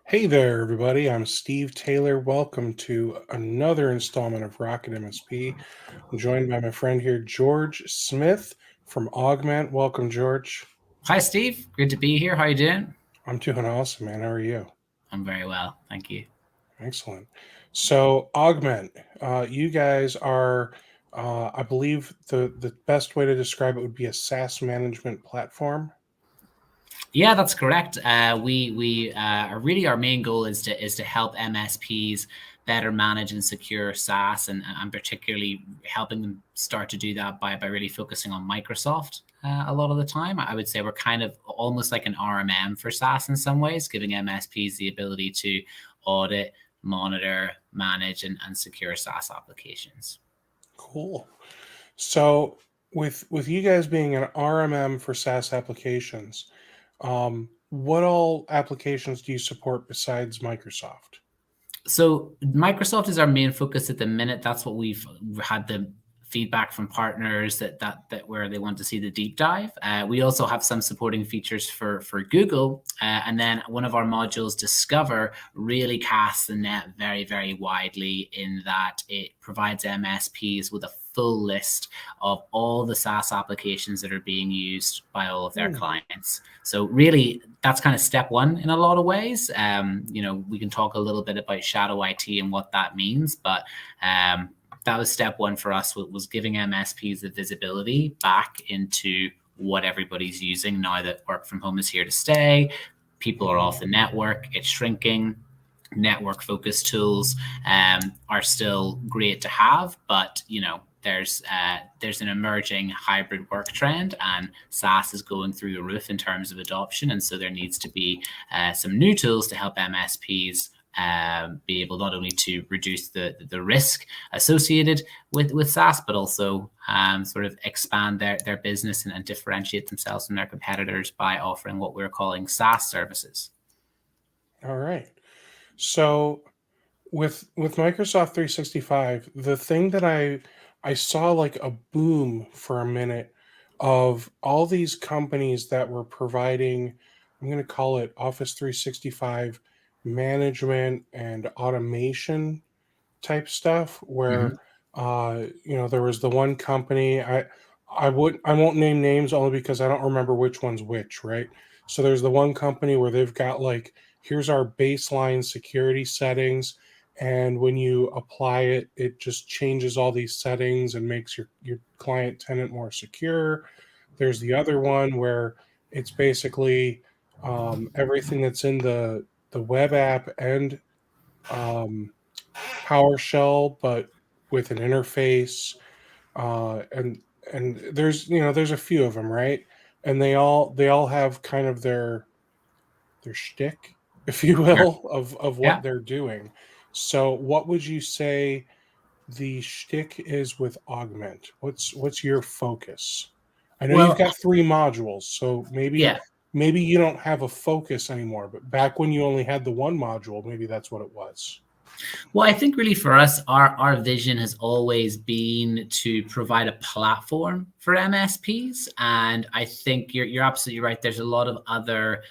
Hey there, everybody. I'm Steve Taylor. Welcome to another installment of Rocket MSP. I'm joined by my friend here, George Smith from Augmentt. Welcome, George. Hi, Steve. Good to be here. How you doing? I'm doing awesome, man. How are you? I'm very well, thank you. Excellent. So, Augmentt, you guys are, I believe, the best way to describe it would be a SaaS management platform. Yeah, that's correct. We really our main goal is to help MSPs better manage and secure SaaS, and particularly helping them start to do that by really focusing on Microsoft. A lot of the time, I would say we're kind of almost like an RMM for SaaS in some ways, giving MSPs the ability to audit, monitor, manage, and secure SaaS applications. Cool. So, with you guys being an RMM for SaaS applications, what all applications do you support besides Microsoft? So Microsoft is our main focus at the minute. That's what we've had the feedback from partners that where they want to see the deep dive. We also have some supporting features for Google, and then one of our modules, Discover, really casts the net very widely in that it provides MSPs with a full list of all the SaaS applications that are being used by all of their clients. So really, that's kind of step one in a lot of ways. We can talk a little bit about shadow IT and what that means, but that was step one for us, was giving MSPs the visibility back into what everybody's using now that work from home is here to stay. People are off the network, it's shrinking. Network focused tools are still great to have, but there's an emerging hybrid work trend, and SaaS is going through the roof in terms of adoption, and so there needs to be some new tools to help MSPs be able not only to reduce the risk associated with SaaS, but also sort of expand their business and differentiate themselves from their competitors by offering what we're calling SaaS services. All right. So with Microsoft 365, the thing that I saw like a boom for a minute of all these companies that were providing, I'm going to call it Office 365 management and automation type stuff where Mm-hmm. there was the one company I won't name names only because I don't remember which one's which, right? So there's the one company where they've got like, here's our baseline security settings, and when you apply it, it just changes all these settings and makes your client tenant more secure. There's the other one where it's basically everything that's in the web app and um, PowerShell, but with an interface. And there's a few of them, right? And they all have kind of their shtick, if you Sure. will, of what Yeah. they're doing. So, what would you say the shtick is with Augmentt? What's your focus? I know you've Well, got three modules, so maybe yeah. maybe you don't have a focus anymore. But back when you only had the one module, maybe that's what it was. Well, I think really for us, our vision has always been to provide a platform for MSPs, and I think you're absolutely right. There's a lot of other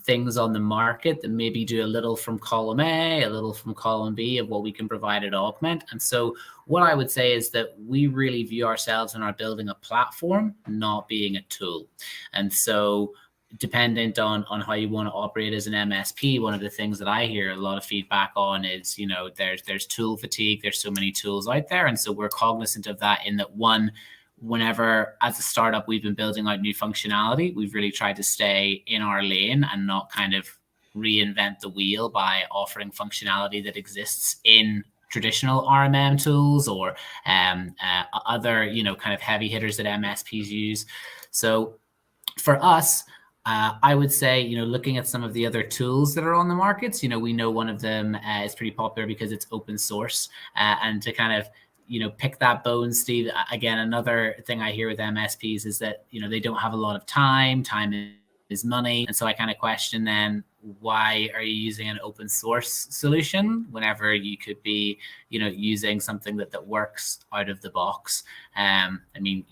things on the market that maybe do a little from column A, a little from column B of what we can provide at Augmentt. And so, what I would say is that we really view ourselves and are building a platform, not being a tool. And so, dependent on how you want to operate as an MSP, one of the things that I hear a lot of feedback on is, there's tool fatigue. There's so many tools out there. And so we're cognizant of that, in that one, whenever as a startup we've been building out new functionality, we've really tried to stay in our lane and not kind of reinvent the wheel by offering functionality that exists in traditional RMM tools or other, kind of heavy hitters that MSPs use. So for us, I would say, looking at some of the other tools that are on the markets, we know one of them is pretty popular because it's open source, and to kind of, pick that bone, Steve. Again, another thing I hear with MSPs is that, they don't have a lot of time. Time is money. And so I kind of question then, why are you using an open source solution whenever you could be, using something that works out of the box? I mean,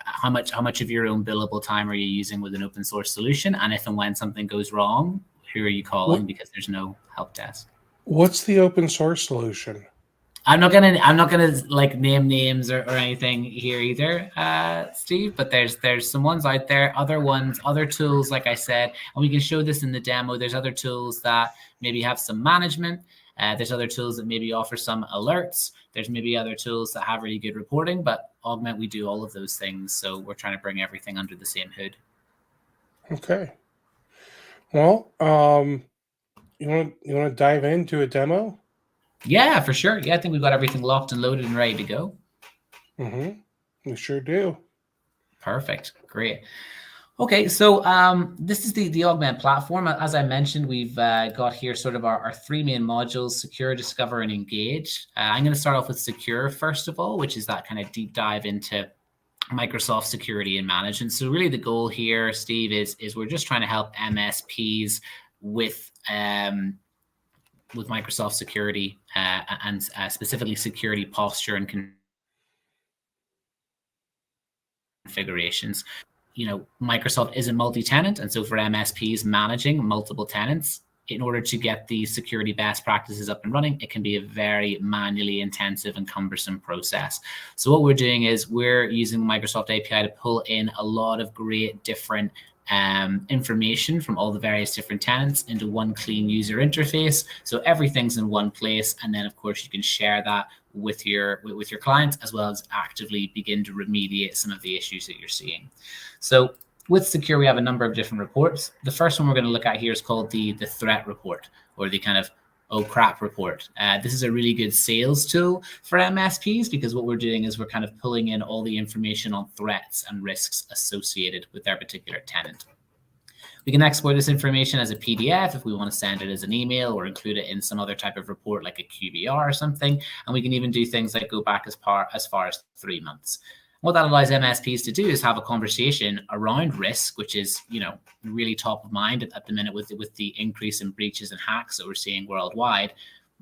how much of your own billable time are you using with an open source solution? And if and when something goes wrong, who are you calling? Because there's no help desk. What's the open source solution? I'm not gonna like name names or anything here either, Steve. But there's some ones out there, other tools, like I said, and we can show this in the demo. There's other tools that maybe have some management. There's other tools that maybe offer some alerts. There's maybe other tools that have really good reporting. But Augmentt, we do all of those things, so we're trying to bring everything under the same hood. Okay. Well, you want to dive into a demo? Yeah, for sure. Yeah, I think we've got everything locked and loaded and ready to go. We sure do. Perfect. Great. Okay, so this is the Augmentt platform. As I mentioned, we've got here sort of our three main modules: secure, discover, and engage. I'm going to start off with secure first of all, which is that kind of deep dive into Microsoft security and management. So really the goal here, Steve, is we're just trying to help MSPs with Microsoft security and specifically security posture and configurations. Microsoft is a multi-tenant, and so for MSPs managing multiple tenants, in order to get the security best practices up and running, it can be a very manually intensive and cumbersome process. So what we're doing is we're using Microsoft API to pull in a lot of great different information from all the various different tenants into one clean user interface. So everything's in one place, and then of course you can share that with your clients, as well as actively begin to remediate some of the issues that you're seeing. So with secure, we have a number of different reports. The first one we're going to look at here is called the threat report, or the kind of oh crap report. This is a really good sales tool for MSPs, because what we're doing is we're kind of pulling in all the information on threats and risks associated with their particular tenant. We can export this information as a PDF if we want to send it as an email or include it in some other type of report like a QBR or something. And we can even do things like go back as far as 3 months. What that allows MSPs to do is have a conversation around risk, which is, really top of mind at the minute with the increase in breaches and hacks that we're seeing worldwide.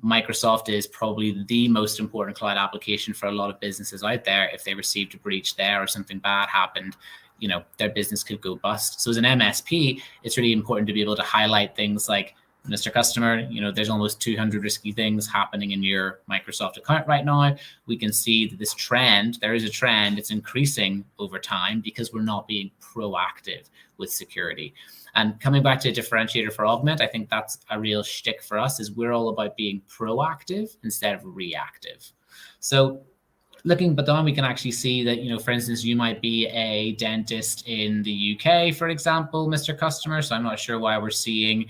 Microsoft is probably the most important cloud application for a lot of businesses out there. If they received a breach there or something bad happened, their business could go bust. So as an MSP, it's really important to be able to highlight things like, Mr. Customer, there's almost 200 risky things happening in your Microsoft account right now. We can see that there is a trend, it's increasing over time because we're not being proactive with security. And coming back to a differentiator for Augmentt, I think that's a real shtick for us, is we're all about being proactive instead of reactive. So looking down, we can actually see that, for instance, you might be a dentist in the UK, for example, Mr. Customer. So I'm not sure why we're seeing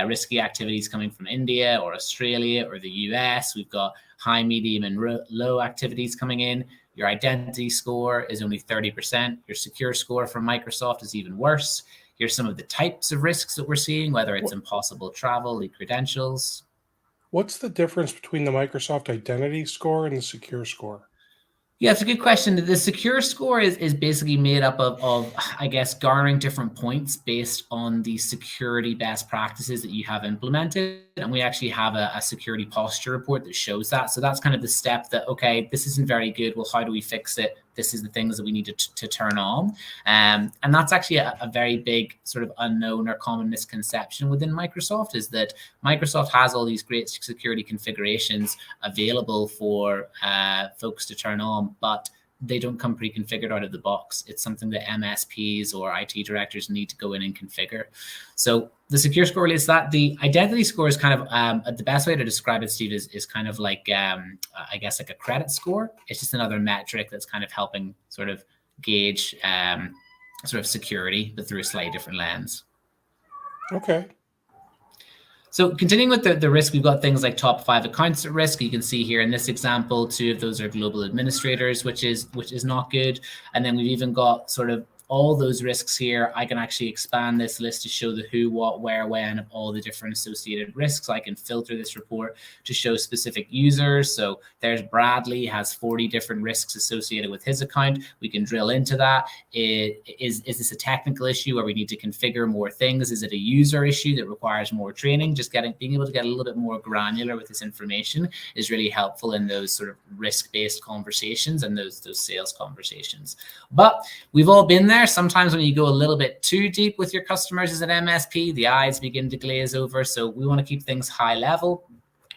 risky activities coming from India or Australia or the US. We've got high, medium, and low activities coming in. Your identity score is only 30%. Your secure score from Microsoft is even worse. Here's some of the types of risks that we're seeing, whether it's impossible travel, leaked credentials. What's the difference between the Microsoft identity score and the secure score? Yeah, it's a good question. The secure score is basically made up of, I guess, garnering different points based on the security best practices that you have implemented. And we actually have a security posture report that shows that. So that's kind of the step that, okay, this isn't very good. Well, how do we fix it? This is the things that we need to turn on. And that's actually a very big sort of unknown or common misconception within Microsoft, is that Microsoft has all these great security configurations available for folks to turn on, but they don't come pre-configured out of the box. It's something that MSPs or IT directors need to go in and configure. So the secure score is that. The identity score is kind of the best way to describe it, Steve, is kind of like, I guess, like a credit score. It's just another metric that's kind of helping sort of gauge sort of security, but through a slightly different lens. Okay. So continuing with the risk, we've got things like top 5 accounts at risk. You can see here in this example, 2 of those are global administrators, which is not good. And then we've even got sort of all those risks here. I can actually expand this list to show the who, what, where, when of all the different associated risks. I can filter this report to show specific users. So there's Bradley, has 40 different risks associated with his account. We can drill into that. Is this a technical issue where we need to configure more things? Is it a user issue that requires more training? Just being able to get a little bit more granular with this information is really helpful in those sort of risk-based conversations and those sales conversations. But we've all been there. there. Sometimes when you go a little bit too deep with your customers as an MSP, the eyes begin to glaze over. So we want to keep things high level,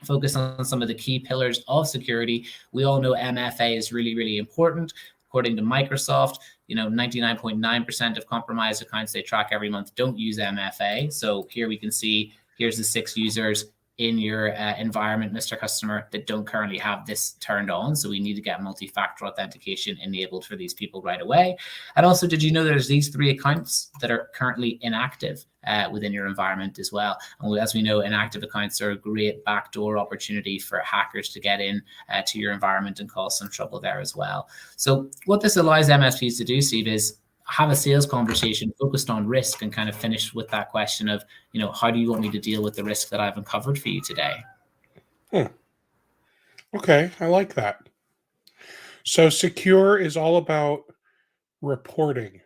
focus on some of the key pillars of security. We all know MFA is really, really important. According to Microsoft, 99.9% of compromised accounts they track every month don't use MFA. So here we can see, here's the 6 users in your environment, Mr. Customer, that don't currently have this turned on. So we need to get multi-factor authentication enabled for these people right away. And also, did you know there's these 3 accounts that are currently inactive within your environment as well? And as we know, inactive accounts are a great backdoor opportunity for hackers to get in to your environment and cause some trouble there as well. So what this allows MSPs to do, Steve, is have a sales conversation focused on risk and kind of finish with that question of, how do you want me to deal with the risk that I've uncovered for you today? Okay, I like that. So secure is all about reporting.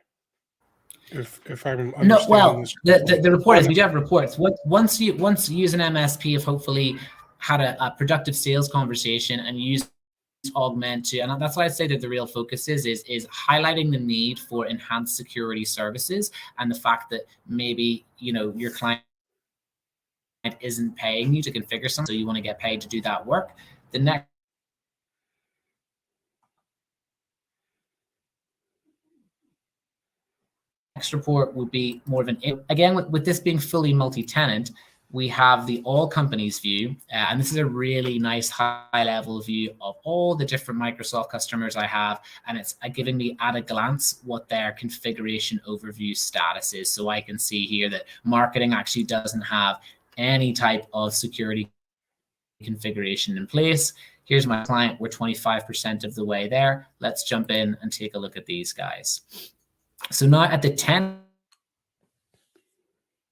If I'm understanding this correctly. The report is, we do have reports. Once you use an MSP have hopefully had a productive sales conversation and use Augmentt to, and that's why I say that the real focus is highlighting the need for enhanced security services and the fact that maybe your client isn't paying you to configure something, so you want to get paid to do that work. The next report would be more of an, again, with this being fully multi-tenant, we have the all companies view, and this is a really nice high level view of all the different Microsoft customers I have, and it's giving me at a glance what their configuration overview status is. So I can see here that marketing actually doesn't have any type of security configuration in place. Here's my client, we're 25% of the way there. Let's jump in and take a look at these guys. So now at the tenant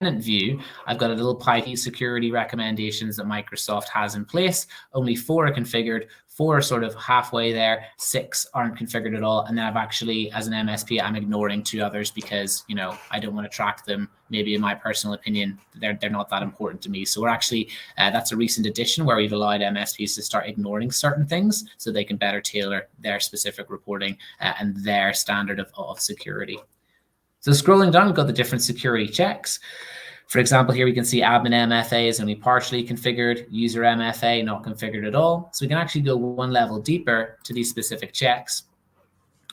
view, I've got a little pie security recommendations that Microsoft has in place. Only 4 are configured, 4 are sort of halfway there, 6 aren't configured at all. And then I've actually, as an MSP, I'm ignoring 2 others because, I don't want to track them. Maybe in my personal opinion, they're not that important to me. So we're actually, that's a recent addition where we've allowed MSPs to start ignoring certain things so they can better tailor their specific reporting and their standard of security. So scrolling down, we've got the different security checks. For example, here we can see admin MFA is only partially configured, user MFA not configured at all. So we can actually go one level deeper to these specific checks.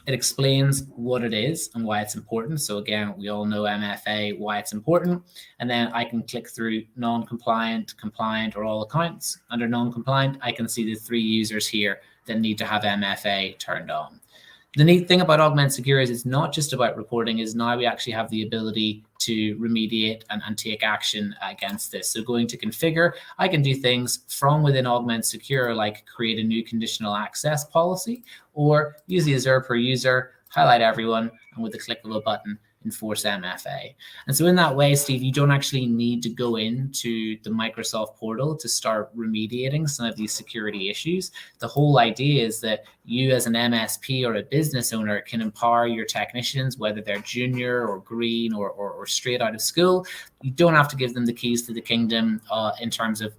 It explains what it is and why it's important. So again, we all know MFA, why it's important. And then I can click through non-compliant, compliant, or all accounts. Under non-compliant, I can see the 3 users here that need to have MFA turned on. The neat thing about Augmentt Secure is it's not just about reporting, is now we actually have the ability to remediate and take action against this. So going to configure, I can do things from within Augmentt Secure, like create a new conditional access policy, or use the Azure per user, highlight everyone, and with the click of a button, enforce MFA. And so in that way, Steve, you don't actually need to go into the Microsoft portal to start remediating some of these security issues. The whole idea is that you as an MSP or a business owner can empower your technicians, whether they're junior or green or straight out of school. You don't have to give them the keys to the kingdom in terms of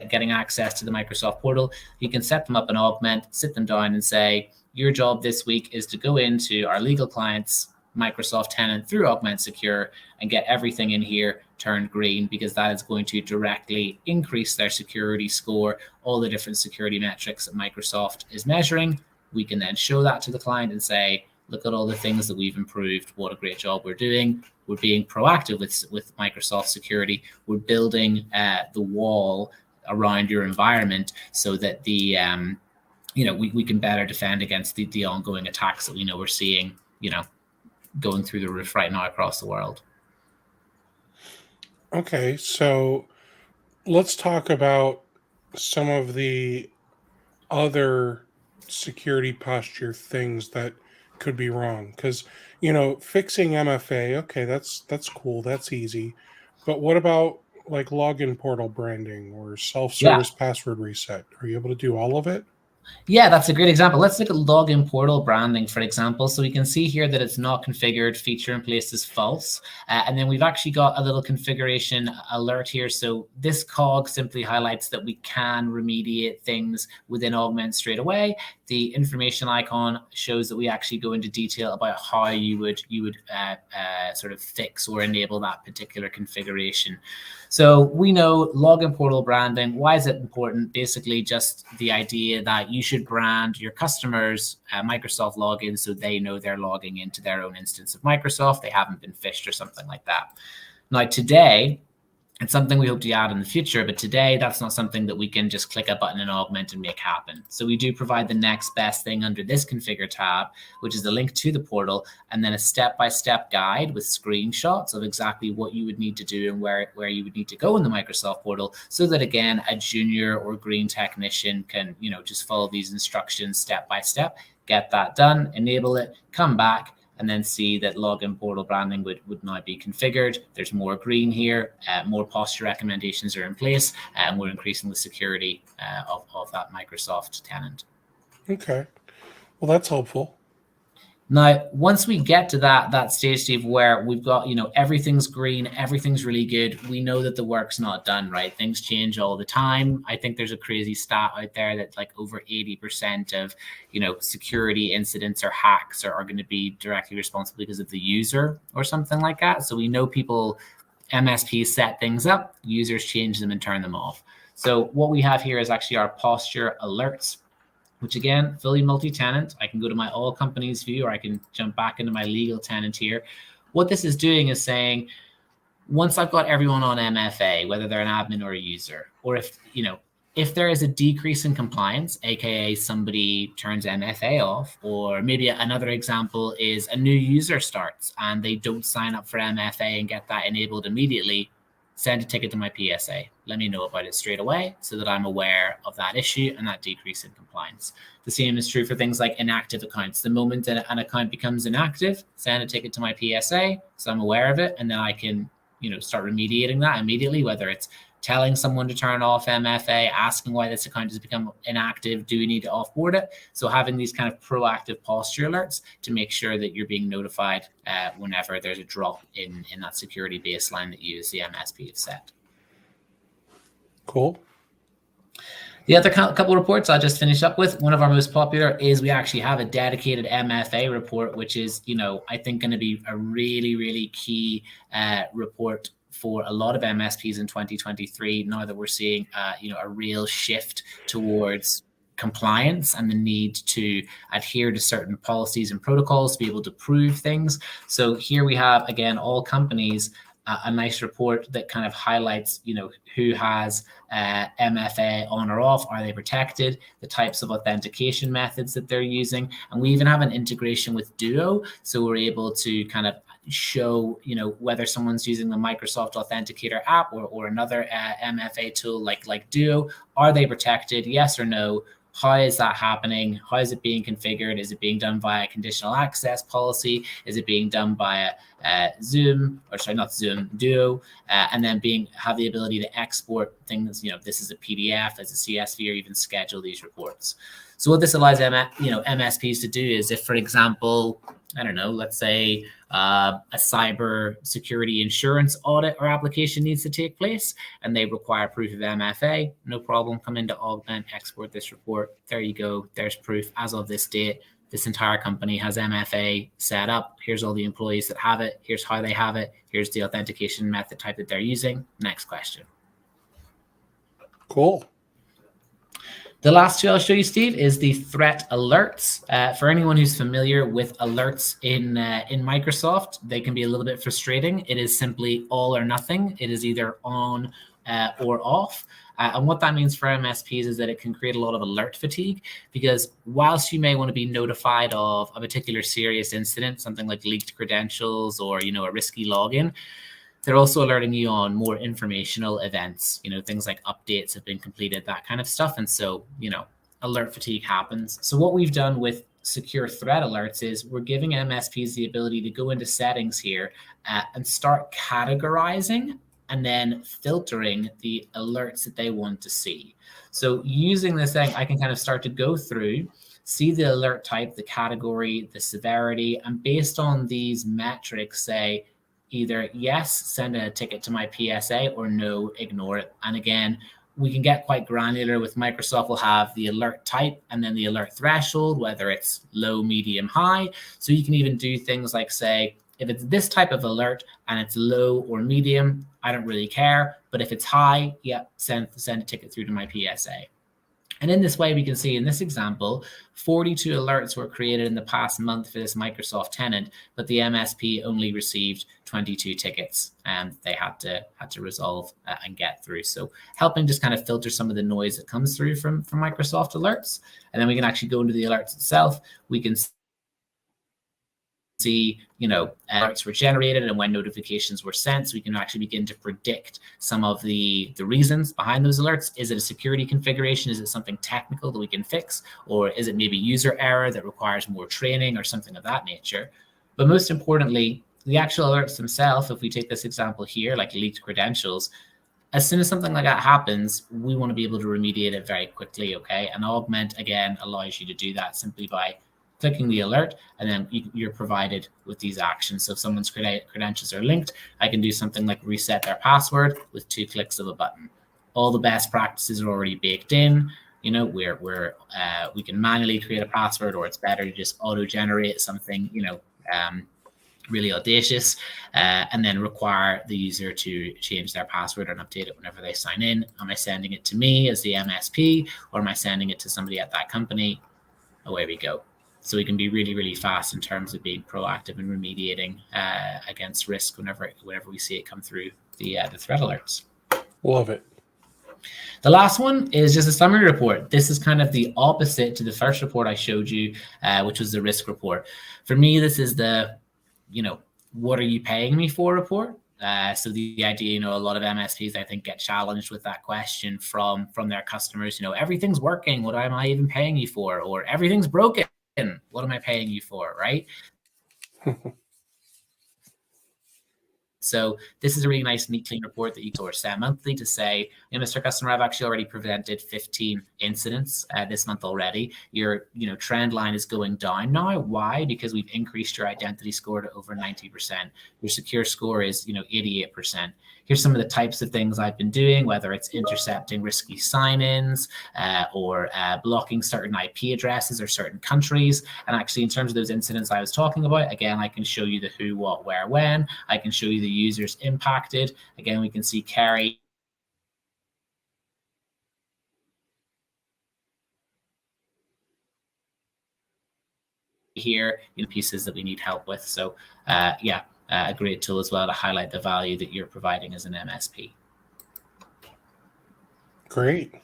getting access to the Microsoft portal. You can set them up in Augmentt, sit them down and say, your job this week is to go into our legal clients Microsoft tenant through Augmentt Secure and get everything in here turned green, because that is going to directly increase their security score, all the different security metrics that Microsoft is measuring. We can then show that to the client and say, look at all the things that we've improved. What a great job we're doing. We're being proactive with Microsoft security. We're building the wall around your environment so that the we can better defend against the ongoing attacks that we know we're seeing, going through the roof right now across the world. Okay, so let's talk about some of the other security posture things that could be wrong. Because, fixing MFA, okay, that's cool, that's easy. But what about like login portal branding or self-service password reset? Are you able to do all of it? Yeah, that's a great example. Let's look at login portal branding, for example. So we can see here that it's not configured, feature in place is false. And then we've actually got a little configuration alert here. So this cog simply highlights that we can remediate things within Augmentt straight away. the information icon shows that we actually go into detail about how you would sort of fix or enable that particular configuration. So we know login portal branding. Why is it important? Basically, just the idea that you should brand your customers' Microsoft login so they know they're logging into their own instance of Microsoft. They haven't been phished or something like that. Now, today, it's something we hope to add in the future, but today that's not something that we can just click a button in Augmentt and make happen. So we do provide the next best thing under this configure tab, which is the link to the portal, and then a step-by-step guide with screenshots of exactly what you would need to do and where you would need to go in the Microsoft portal, so that again, a junior or green technician can, just follow these instructions step by step, get that done, enable it, come back, and then see that login portal branding would now be configured. There's more green here, more posture recommendations are in place, and we're increasing the security of that Microsoft tenant. Okay. Well, that's helpful. Now, once we get to that stage, Steve, where we've got, everything's green, everything's really good, we know that the work's not done, right? Things change all the time. I think there's a crazy stat out there that like over 80% of, security incidents or hacks are going to be directly responsible because of the user or something like that. So we know MSPs set things up, users change them and turn them off. So what we have here is actually our posture alerts, which again, fully multi-tenant. I can go to my all companies view, or I can jump back into my legal tenant here. What this is doing is saying, once I've got everyone on MFA, whether they're an admin or a user, or if there is a decrease in compliance, aka somebody turns MFA off, or maybe another example is a new user starts and they don't sign up for MFA and get that enabled immediately, send a ticket to my PSA. Let me know about it straight away so that I'm aware of that issue and that decrease in compliance. The same is true for things like inactive accounts. The moment an account becomes inactive, send a ticket to my PSA so I'm aware of it, and then I can, start remediating that immediately, whether it's telling someone to turn off MFA, asking why this account has become inactive, do we need to offboard it? So having these kind of proactive posture alerts to make sure that you're being notified whenever there's a drop in that security baseline that you as the MSP have set. Cool. The other couple reports I'll just finish up with, one of our most popular is we actually have a dedicated MFA report, which is, I think going to be a really, really key report for a lot of MSPs in 2023, now that we're seeing, a real shift towards compliance and the need to adhere to certain policies and protocols to be able to prove things. So here we have, again, all companies, a nice report that kind of highlights, who has MFA on or off, are they protected, the types of authentication methods that they're using. And we even have an integration with Duo. So we're able to kind of show, whether someone's using the Microsoft Authenticator app or another MFA tool like Duo, are they protected? Yes or no? How is that happening? How is it being configured? Is it being done via conditional access policy? Is it being done via Duo, and then have the ability to export things, this is a PDF, as a CSV, or even schedule these reports. So what this allows MSPs to do is, if, for example, I don't know, let's say a cyber security insurance audit or application needs to take place and they require proof of MFA, no problem, come into Augmentt, export this report. There you go. There's proof as of this date. This entire company has MFA set up. Here's all the employees that have it. Here's how they have it. Here's the authentication method type that they're using. Next question. Cool. The last two I'll show you, Steve, is the threat alerts. For anyone who's familiar with alerts in Microsoft, they can be a little bit frustrating. It is simply all or nothing. It is either on or off. And what that means for MSPs is that it can create a lot of alert fatigue, because whilst you may want to be notified of a particular serious incident, something like leaked credentials or, a risky login, they're also alerting you on more informational events, things like updates have been completed, that kind of stuff. And so, alert fatigue happens. So what we've done with secure threat alerts is we're giving MSPs the ability to go into settings here and start categorizing and then filtering the alerts that they want to see. So using this thing, I can kind of start to go through, see the alert type, the category, the severity, and based on these metrics, say either yes, send a ticket to my PSA, or no, ignore it. And again, we can get quite granular with Microsoft. We'll have the alert type and then the alert threshold, whether it's low, medium, high. So you can even do things like say, if it's this type of alert and it's low or medium, I don't really care. But if it's high, yeah, send a ticket through to my PSA. And in this way, we can see in this example, 42 alerts were created in the past month for this Microsoft tenant, but the MSP only received 22 tickets and they had to resolve and get through. So helping just kind of filter some of the noise that comes through from Microsoft alerts. And then we can actually go into the alerts itself. We can see, alerts were generated and when notifications were sent. So we can actually begin to predict some of the reasons behind those alerts. Is it a security configuration? Is it something technical that we can fix? Or is it maybe user error that requires more training or something of that nature? But most importantly, the actual alerts themselves, if we take this example here, like leaked credentials, as soon as something like that happens, we want to be able to remediate it very quickly, okay? And Augmentt, again, allows you to do that simply by clicking the alert, and then you're provided with these actions. So if someone's credentials are linked, I can do something like reset their password with 2 clicks of a button. All the best practices are already baked in. We can manually create a password, or it's better to just auto-generate something, really audacious, and then require the user to change their password and update it whenever they sign in. Am I sending it to me as the MSP, or am I sending it to somebody at that company? Away we go. So we can be really, really fast in terms of being proactive and remediating against risk whenever we see it come through the threat alerts. Love it. The last one is just a summary report. This is kind of the opposite to the first report I showed you, which was the risk report. For me, this is the, what are you paying me for report? So the idea, a lot of MSPs, I think, get challenged with that question from their customers. Everything's working. What am I even paying you for? Or everything's broken. What am I paying you for? Right. So this is a really nice, neat, clean report that you can set monthly to say, Mr. Customer, I've actually already prevented 15 incidents this month already. Your, trend line is going down now. Why? Because we've increased your identity score to over 90%. Your secure score is, 88%. Here's some of the types of things I've been doing, whether it's intercepting risky sign-ins or blocking certain IP addresses or certain countries. And actually, in terms of those incidents I was talking about, again, I can show you the who, what, where, when. I can show you the users impacted. Again, we can see Kerry here, pieces that we need help with. So a great tool as well to highlight the value that you're providing as an MSP. Great.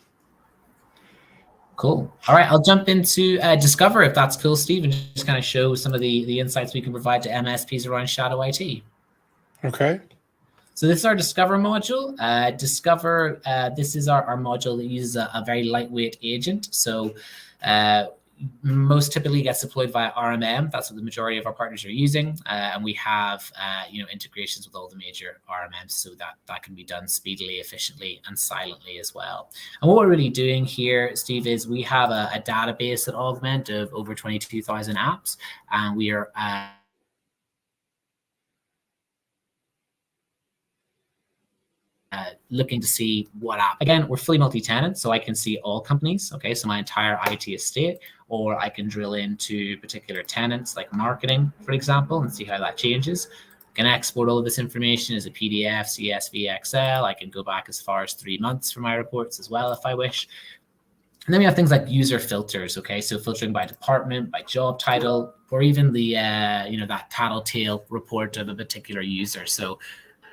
Cool. All right, I'll jump into Discover, if that's cool, Steve, and just kind of show some of the insights we can provide to MSPs around Shadow IT. Okay. So this is our Discover module. Discover, this is our module that uses a very lightweight agent. So most typically gets deployed via RMM. That's what the majority of our partners are using. And we have, integrations with all the major RMMs so that can be done speedily, efficiently, and silently as well. And what we're really doing here, Steve, is we have a database at Augmentt of over 22,000 apps, and we are looking to see what app. Again, we're fully multi-tenant, so I can see all companies, okay, so my entire IT estate, or I can drill into particular tenants like marketing, for example, and see how that changes. I can export all of this information as a PDF, CSV, Excel. I can go back as far as 3 months for my reports as well if I wish. And then we have things like user filters, okay, so filtering by department, by job title, or even the, that tattletale report of a particular user. So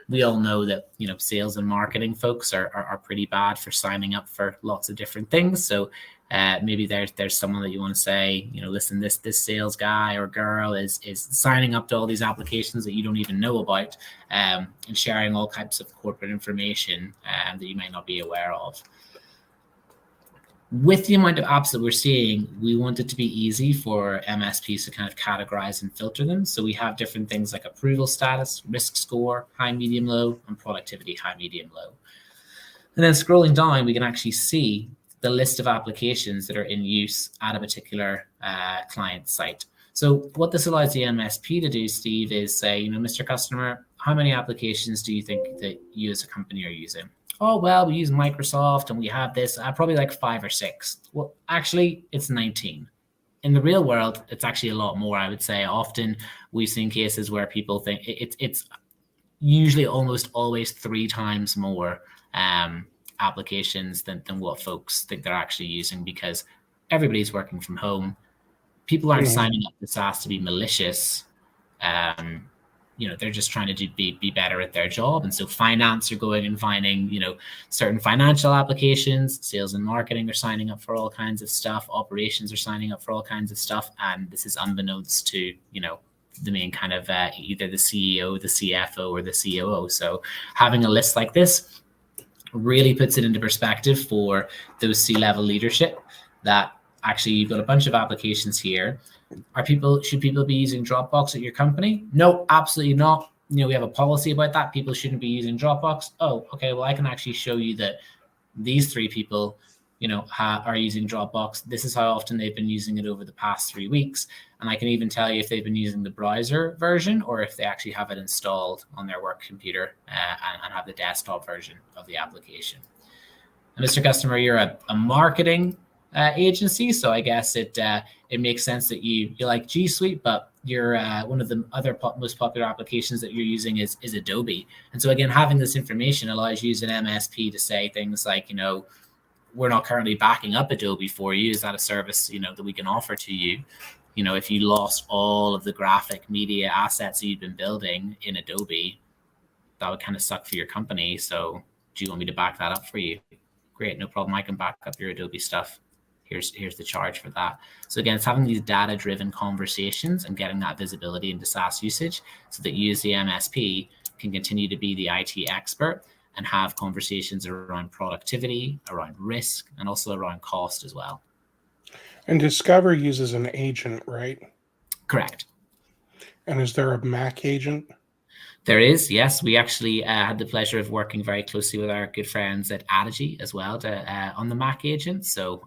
we all know that, sales and marketing folks are pretty bad for signing up for lots of different things. So maybe there's someone that you want to say, listen, this sales guy or girl is signing up to all these applications that you don't even know about, and sharing all types of corporate information that you might not be aware of. With the amount of apps that we're seeing, we want it to be easy for MSPs to kind of categorize and filter them. So we have different things like approval status, risk score, high, medium, low, and productivity, high, medium, low. And then scrolling down, we can actually see the list of applications that are in use at a particular client site. So what this allows the MSP to do, Steve, is say, Mr. Customer, how many applications do you think that you as a company are using? oh, well, we use Microsoft and we have this, probably like 5 or 6. Well, actually, it's 19. In the real world, it's actually a lot more, I would say. Often we've seen cases where people think it's usually almost always 3 times more applications than what folks think they're actually using, because everybody's working from home. People aren't signing up to SaaS to be malicious. They're just trying to be better at their job. And so finance are going and finding, certain financial applications. Sales and marketing are signing up for all kinds of stuff. Operations are signing up for all kinds of stuff. And this is unbeknownst to, the main kind of either the CEO, the CFO, or the COO. So having a list like this really puts it into perspective for those C-level leadership that actually you've got a bunch of applications here. Should people be using Dropbox at your company? No, absolutely not. We have a policy about that. People shouldn't be using Dropbox. Oh, okay. Well, I can actually show you that these 3 people, are using Dropbox. This is how often they've been using it over the past 3 weeks. And I can even tell you if they've been using the browser version or if they actually have it installed on their work computer and have the desktop version of the application. And Mr. Customer, you're a marketing agency, so I guess it makes sense that you like G Suite, but you're one of the other most popular applications that you're using is Adobe. And so again, having this information allows you as an MSP to say things like, we're not currently backing up Adobe for you. Is that a service, that we can offer to you? If you lost all of the graphic media assets that you've been building in Adobe, that would kind of suck for your company. So do you want me to back that up for you? Great, no problem. I can back up your Adobe stuff. Here's the charge for that. So again, it's having these data-driven conversations and getting that visibility into SaaS usage so that you as the MSP can continue to be the IT expert and have conversations around productivity, around risk, and also around cost as well. And Discover uses an agent, right? Correct. And is there a Mac agent? There is, yes. We actually had the pleasure of working very closely with our good friends at Adigy as well on the Mac agent. So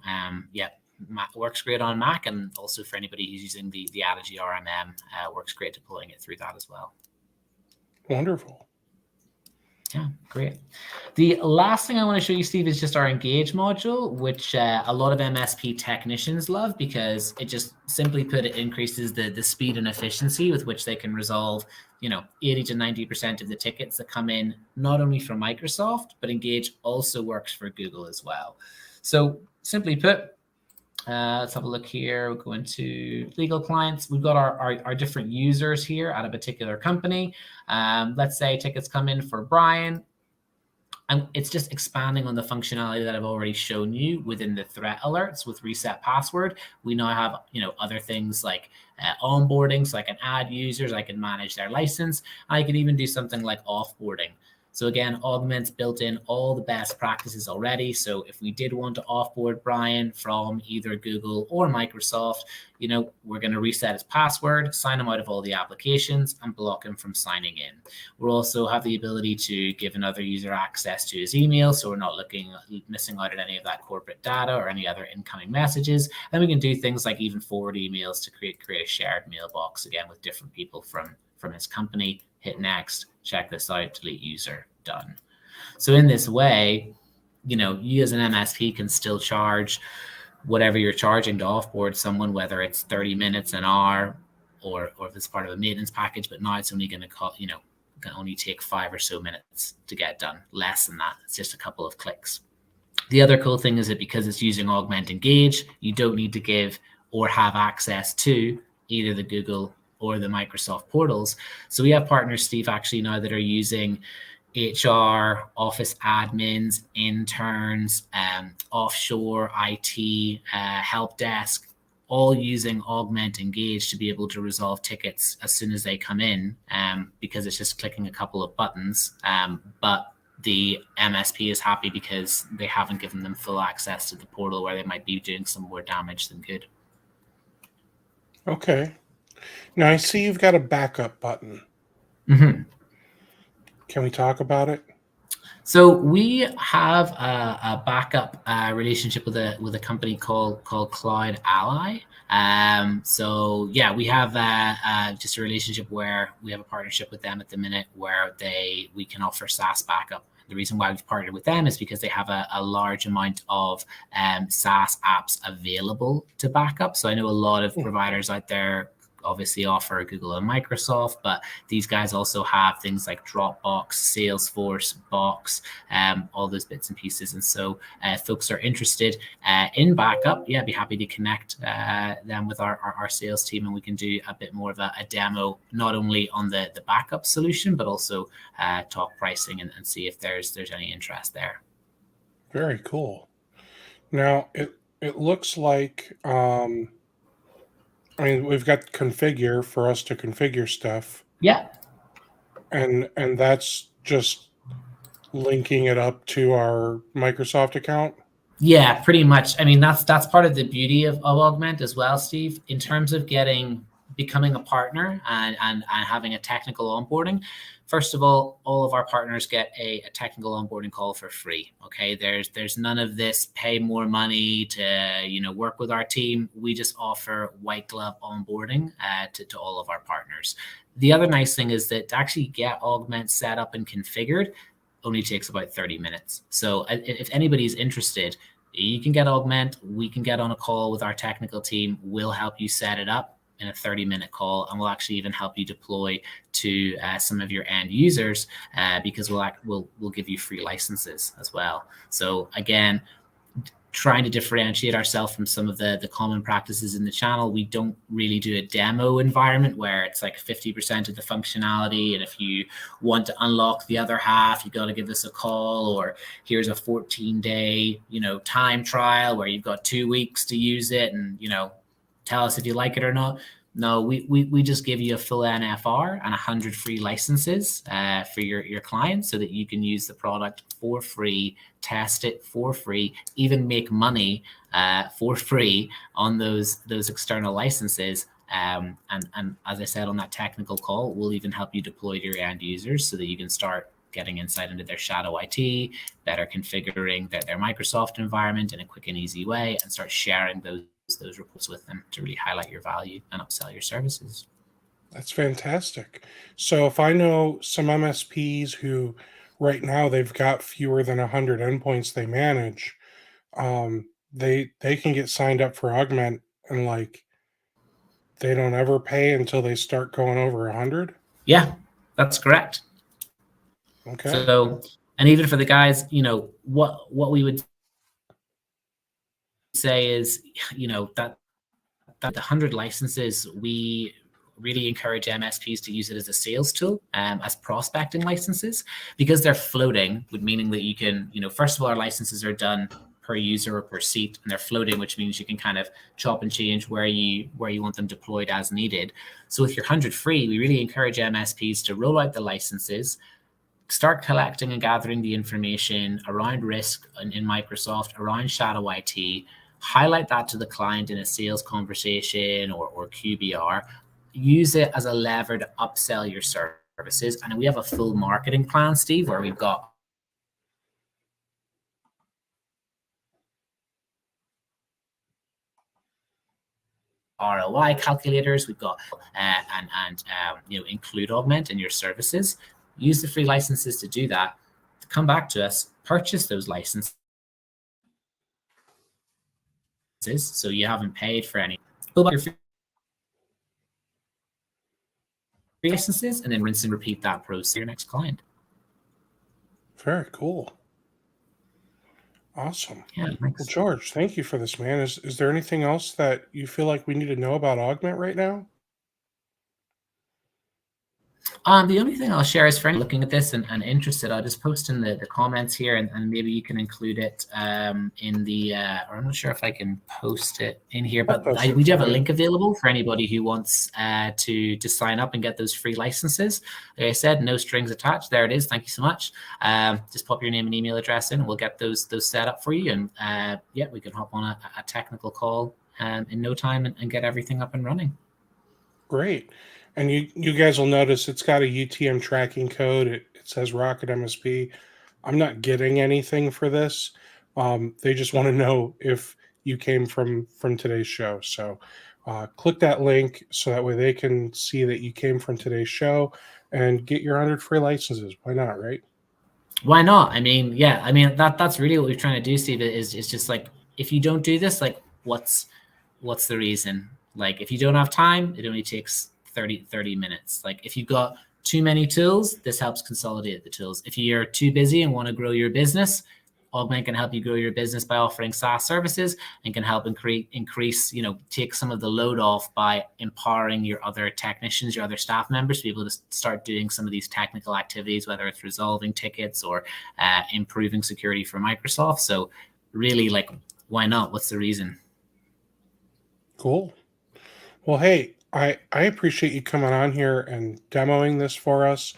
Mac works great on Mac, and also for anybody who's using the Adigy RMM, works great deploying it through that as well. Wonderful. Yeah, great. The last thing I want to show you, Steve, is just our Engage module, which a lot of MSP technicians love because it just, simply put, it increases the speed and efficiency with which they can resolve 80 to 90% of the tickets that come in, not only from Microsoft, but Engage also works for Google as well. So simply put, let's have a look here. We'll go into legal clients. We've got our different users here at a particular company. Let's say tickets come in for Brian. And it's just expanding on the functionality that I've already shown you within the threat alerts with reset password. We now have, other things like onboarding, so I can add users, I can manage their license, I can even do something like offboarding. So again, Augmentt's built in all the best practices already. So if we did want to offboard Brian from either Google or Microsoft, we're going to reset his password, sign him out of all the applications, and block him from signing in. We'll also have the ability to give another user access to his email, so we're not missing out on any of that corporate data or any other incoming messages. And we can do things like even forward emails to create a shared mailbox, again, with different people from his company. Hit next, check this out, delete user, done. So in this way, you as an MSP can still charge whatever you're charging to offboard someone, whether it's 30 minutes, an hour, or if it's part of a maintenance package, but now it's only going to cost, can only take 5 or so minutes to get done. Less than that, it's just a couple of clicks. The other cool thing is that because it's using Augmentt Engage, you don't need to give or have access to either the Google or the Microsoft portals. So we have partners, Steve, actually now that are using HR, office admins, interns, offshore IT, help desk, all using Augmentt Engage to be able to resolve tickets as soon as they come in, because it's just clicking a couple of buttons. But the MSP is happy because they haven't given them full access to the portal where they might be doing some more damage than good. Okay. Now I see you've got a backup button. Mm-hmm. Can we talk about it? So we have a backup relationship with a company called Cloud Ally. So yeah, we have just a relationship where we have a partnership with them at the minute where we can offer SaaS backup. The reason why we've partnered with them is because they have a large amount of SaaS apps available to backup. So I know a lot of providers out there obviously offer Google and Microsoft, but these guys also have things like Dropbox, Salesforce, Box, all those bits and pieces. And so folks are interested in backup, yeah, I'd be happy to connect them with our sales team, and we can do a bit more of a demo, not only on the backup solution, but also talk pricing and see if there's any interest there. Very cool. Now it looks like I mean, we've got configure for us to configure stuff, Yeah. and that's just linking it up to our Microsoft account. Yeah, pretty much. I mean, that's part of the beauty of Augmentt as well, Steve, in terms of becoming a partner and having a technical onboarding. First of all of our partners get a technical onboarding call for free. Okay, there's none of this pay more money to work with our team. We just offer white glove onboarding to all of our partners. The other nice thing is that to actually get Augmentt set up and configured only takes about 30 minutes. So if anybody's interested, you can get Augmentt. We can get on a call with our technical team. We'll help you set it up in a 30-minute call, and we'll actually even help you deploy to some of your end users because we'll give you free licenses as well. So again, trying to differentiate ourselves from some of the common practices in the channel. We don't really do a demo environment where it's like 50% of the functionality, and if you want to unlock the other half, you got to give us a call, or here's a 14-day time trial where you've got 2 weeks to use it, and tell us if you like it or not. No, we just give you a full NFR and 100 free licenses for your clients so that you can use the product for free, test it for free, even make money for free on those external licenses. And as I said on that technical call, we'll even help you deploy to your end users so that you can start getting insight into their shadow IT, better configuring their Microsoft environment in a quick and easy way, and start sharing those reports with them to really highlight your value and upsell your services. That's fantastic. So if I know some MSPs who right now they've got fewer than 100 endpoints they manage, they can get signed up for Augmentt, and like they don't ever pay until they start going over 100. Yeah, that's correct. Okay. So, and even for the guys, what we would say is, that the 100 licenses, we really encourage MSPs to use it as a sales tool, as prospecting licenses, because they're floating, meaning that you can, first of all, our licenses are done per user or per seat, and they're floating, which means you can kind of chop and change where you want them deployed as needed. So with your 100 free, we really encourage MSPs to roll out the licenses, start collecting and gathering the information around risk in Microsoft, around shadow IT, highlight that to the client in a sales conversation or QBR, use it as a lever to upsell your services. And we have a full marketing plan, Steve, where we've got ROI calculators, we've got include Augmentt in your services. Use the free licenses to do that. Come back to us, purchase those licenses, so you haven't paid for any. Go back your free licenses, and then rinse and repeat that process to your next client. Very cool. Awesome. Yeah, thanks. Well, George, thank you for this, man. Is there anything else that you feel like we need to know about Augmentt right now? The only thing I'll share is for anyone looking at this and interested, I'll just post in the comments here, and maybe you can include it in the, or I'm not sure if I can post it in here, but we do have a link available for anybody who wants to sign up and get those free licenses. Like I said, no strings attached. There it is. Thank you so much. Just pop your name and email address in, and we'll get those set up for you. And yeah, we can hop on a technical call in no time and get everything up and running. Great. And you guys will notice it's got a UTM tracking code. It says Rocket MSP. I'm not getting anything for this. They just want to know if you came from today's show. So click that link so that way they can see that you came from today's show and get your 100 free licenses. Why not, right? Why not? I mean, yeah, I mean that's really what we're trying to do, Steve, is just like if you don't do this, like what's the reason? Like if you don't have time, it only takes 30 minutes. Like if you've got too many tools, this helps consolidate the tools. If you're too busy and want to grow your business, Augmentt can help you grow your business by offering SaaS services and can help increase, take some of the load off by empowering your other technicians, your other staff members to be able to start doing some of these technical activities, whether it's resolving tickets or improving security for Microsoft. So really, like, why not? What's the reason? Cool. Well, hey, I appreciate you coming on here and demoing this for us.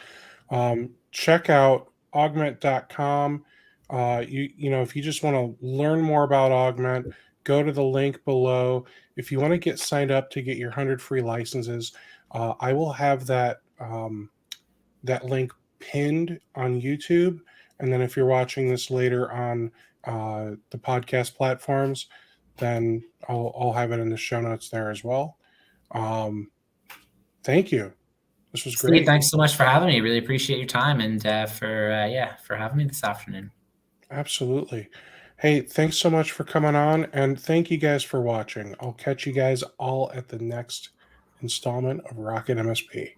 Check out augment.com. If you just want to learn more about Augmentt, go to the link below. If you want to get signed up to get your 100 free licenses, I will have that link pinned on YouTube. And then if you're watching this later on the podcast platforms, then I'll have it in the show notes there as well. Thank you. This was Steve, great. thanks so much for having me. Really appreciate your time and for having me this afternoon. Absolutely. Hey, thanks so much for coming on, and thank you guys for watching. I'll catch you guys all at the next installment of Rocket MSP.